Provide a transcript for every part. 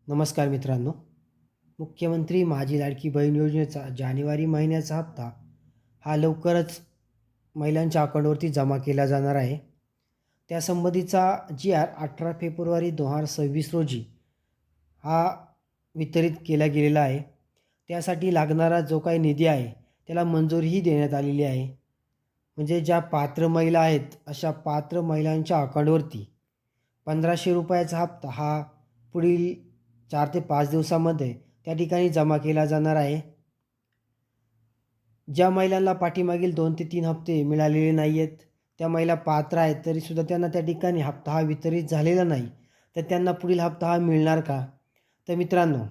नमस्कार मित्रांनो. मुख्यमंत्री माझी लाडकी बहीण योजनेचा जानेवारी महिन्याचा हप्ता हा लवकरच महिलांच्या अकाउंटवरती जमा केला जाणार आहे. त्यासंबंधीचा जी-आर 18 फेब्रुवारी 2026 रोजी हा वितरित केला गेलेला आहे. त्यासाठी लागणारा जो काही निधी आहे त्याला मंजुरीही देण्यात आलेली आहे. म्हणजे ज्या पात्र महिला आहेत अशा पात्र महिलांच्या अकाउंटवरती ₹1500 हप्ता हा पुढील 4 ते 5 दिवसामध्ये त्या ठिकाणी जमा केला जाणार आहे. ज्या महिलांना पाठीमागील 2 ते 3 हप्ते मिळालेले नाही आहेत, त्या महिला पात्र आहेत तरीसुद्धा त्यांना त्या ठिकाणी हप्ता हा वितरित झालेला नाही, तर त्यांना पुढील हप्ता हा मिळणार का? तर मित्रांनो,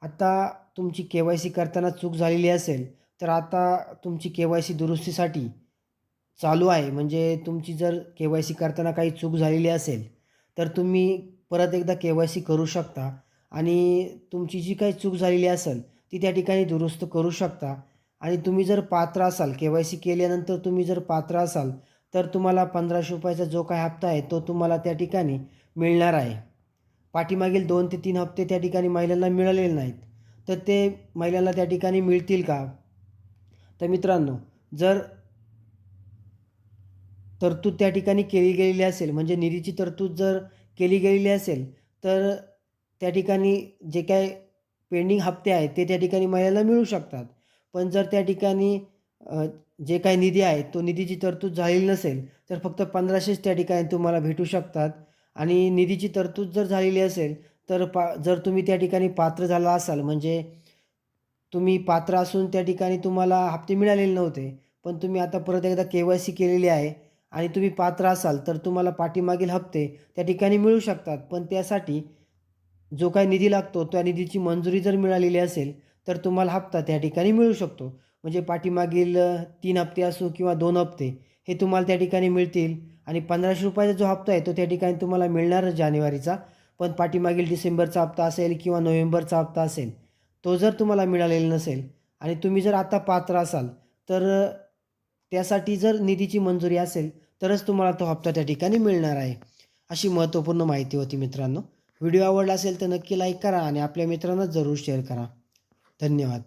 आता तुमची के-वाय-सी करताना चूक झालेली असेल, तर आता तुमची के-वाय-सी दुरुस्तीसाठी चालू आहे. म्हणजे तुमची जर के-वाय-सी करताना काही चूक झालेली असेल, तर तुम्ही परत एकदा के-वाय-सी करू शकता आणि तुमची जी काही चूक झालेली असेल, ती त्या ठिकाणी दुरुस्त करू शकता. आणि तुम्ही जर पात्र असाल, के-वाय-सी केल्यानंतर तुम्ही जर पात्र असाल, तर तुम्हाला ₹1500 जो काही हप्ता आहे, तो तुम्हाला त्या ठिकाणी मिळणार आहे. पाठीमागील 2 ते 3 हप्ते त्या ठिकाणी महिलांना मिळालेले नाहीत, तर ते महिलांना त्या ठिकाणी मिळतील का? तर मित्रांनो, जर तरतूद त्या ठिकाणी केली गेलेली असेल, म्हणजे निधीची तरतूद जर केली गेलेली असेल, तर त्या ठिकाणी जे काही पेंडिंग हप्ते आहेत, ते त्या ठिकाणी महिलांना मिळू शकतात. पण जर त्या ठिकाणी अ, जे काही निधी आहे, तो निधीची तरतूद झालेली नसेल, तर फक्त 1500च त्या ठिकाणी तुम्हाला भेटू शकतात. आणि निधीची तरतूद जर झालेली असेल, तर जर तुम्ही त्या ठिकाणी पात्र झाला असाल, म्हणजे तुम्ही पात्र असून त्या ठिकाणी तुम्हाला हप्ते मिळालेले नव्हते, पण तुम्ही आता परत एकदा के-वाय-सी केलेली आहे आणि तुम्ही पात्र असाल, तर तुम्हाला पाठीमागील हप्ते त्या ठिकाणी मिळू शकतात. पण त्यासाठी जो काही निधी लागतो, त्या निधीची मंजुरी जर मिळालेली असेल, तर तुम्हाला हप्ता त्या ठिकाणी मिळू शकतो. म्हणजे पाठीमागील 3 हप्ते असो किंवा 2 हप्ते हे तुम्हाला त्या ठिकाणी मिळतील आणि ₹1500 जो हप्ता आहे, तो त्या ठिकाणी तुम्हाला मिळणारच जानेवारीचा. पण पाठीमागील डिसेंबरचा हप्ता असेल किंवा नोव्हेंबरचा हप्ता असेल, तो जर तुम्हाला मिळालेला नसेल आणि तुम्ही जर आता पात्र असाल, तर त्यासाठी जर निधीची मंजुरी असेल, तरच तुम्हाला तो हप्ता त्या ठिकाणी मिळणार आहे. अशी महत्त्वपूर्ण माहिती होती मित्रांनो. व्हिडिओ आवडला असेल तर नक्की लाईक करा आणि आपल्या मित्रांना जरूर शेअर करा. धन्यवाद.